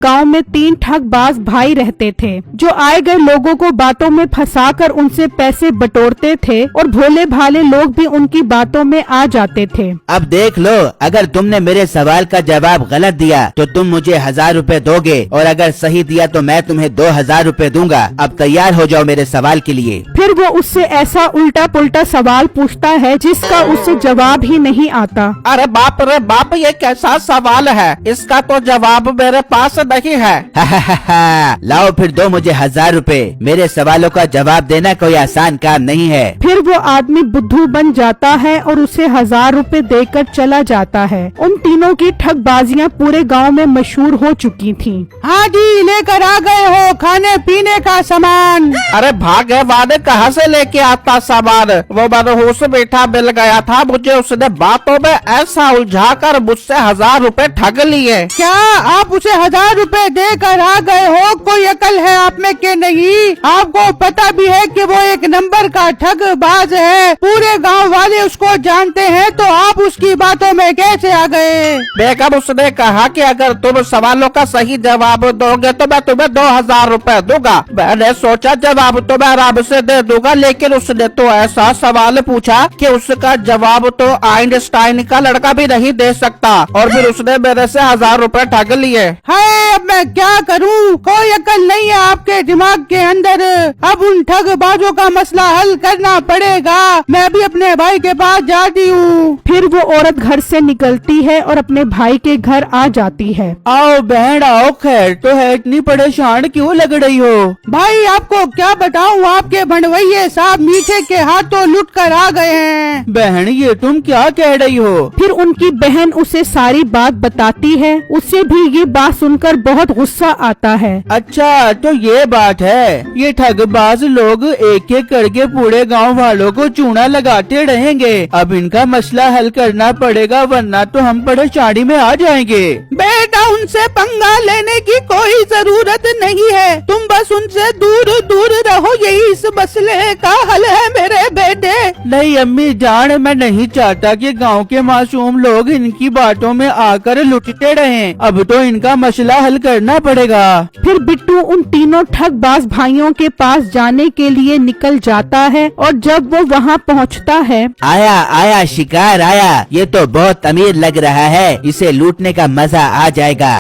गांव में 3 ठगबाज भाई रहते थे जो आए गए लोगों को बातों में फंसाकर उनसे पैसे बटोरते थे और भोले भाले लोग भी उनकी बातों में आ जाते थे। अब देख लो, अगर तुमने मेरे सवाल का जवाब गलत दिया तो तुम मुझे 1000 रुपए दोगे और अगर सही दिया तो मैं तुम्हें 2000 रुपए दूंगा। अब तैयार हो जाओ मेरे सवाल के लिए। फिर वो उससे ऐसा उल्टा पुल्टा सवाल पूछता है जिसका उसे जवाब ही नहीं आता। अरे बाप, ये कैसा सवाल है, इसका तो जवाब मेरे पास नहीं है। लाओ फिर दो मुझे 1000 रुपए। मेरे सवालों का जवाब देना कोई आसान काम नहीं है। फिर वो आदमी बुद्धू बन जाता है और उसे 1000 रुपए देकर चला जाता है। उन तीनों की ठगबाजियां पूरे गांव में मशहूर हो चुकी थीं। हाँ जी, लेकर आ गए हो खाने पीने का सामान। अरे भागे वाले कहाँ से लेके आता सामान? वो मनहूस मीठा मिल गया था मुझे, उसने बातों में ऐसा उलझा कर मुझसे 1000 रुपए ठग लिए। क्या आप उसे 1000 रुपए देकर आ गए हो? कोई अकल है आप में के नहीं? आपको पता भी है कि वो एक नंबर का ठगबाज है, पूरे गांव वाले उसको जानते हैं, तो आप उसकी बातों में कैसे आ गए? बेगम, उसने कहा कि अगर तुम सवालों का सही जवाब दोगे तो मैं तुम्हें 2000 रुपए दूंगा। मैंने सोचा जवाब तो मैं आराम से दे दूंगा, लेकिन उसने तो ऐसा सवाल पूछा कि उसका जवाब तो आइंस्टाइन का लड़का भी नहीं दे सकता, और फिर उसने मेरे से 1000 रुपए ठग लिए। हाय, अब मैं क्या करूं? कोई अकल नहीं है आपके दिमाग के अंदर। अब उन ठगबाजों का मसला हल करना पड़ेगा। मैं भी अपने भाई के पास जाती हूँ। फिर वो औरत घर से निकलती है और अपने भाई के घर आ जाती है। आओ बहन आओ, खैर तो है, इतनी परेशान क्यों लग रही हो? भाई आपको क्या बताऊं, आपके भंडवैये साहब मीठे के हाथों लुट कर आ गए हैं। बहन ये तुम क्या कह रही हो? फिर उनकी बहन उसे सारी बात बताती है। उसे भी ये बात सुनकर बहुत गुस्सा आता है। अच्छा तो ये बात है, ये ठगबाज लोग एक एक करके पूरे गांव वालों को चूना लगाते रहेंगे। अब इनका मसला हल करना पड़ेगा, वरना तो हम परेशानी में आ जाएंगे। बेटा, उनसे पंगा लेने की कोई जरूरत नहीं है, तुम बस उनसे दूर दूर रहो, यही इस मसले का हल है मेरे बेटे। नहीं अम्मी जान, मैं नहीं चाहता कि गांव के मासूम लोग इनकी बातों में आकर लुटते रहें। अब तो इनका मसला हल करना पड़ेगा। फिर बिट्टू उन तीनों ठगबाज भाइयों के पास जाने के लिए निकल जाता है और जब वो वहाँ पहुँचता है, आया आया शिकार आया, ये तो बहुत अमीर लग रहा है, इसे लूटने का मजा आ जाएगा।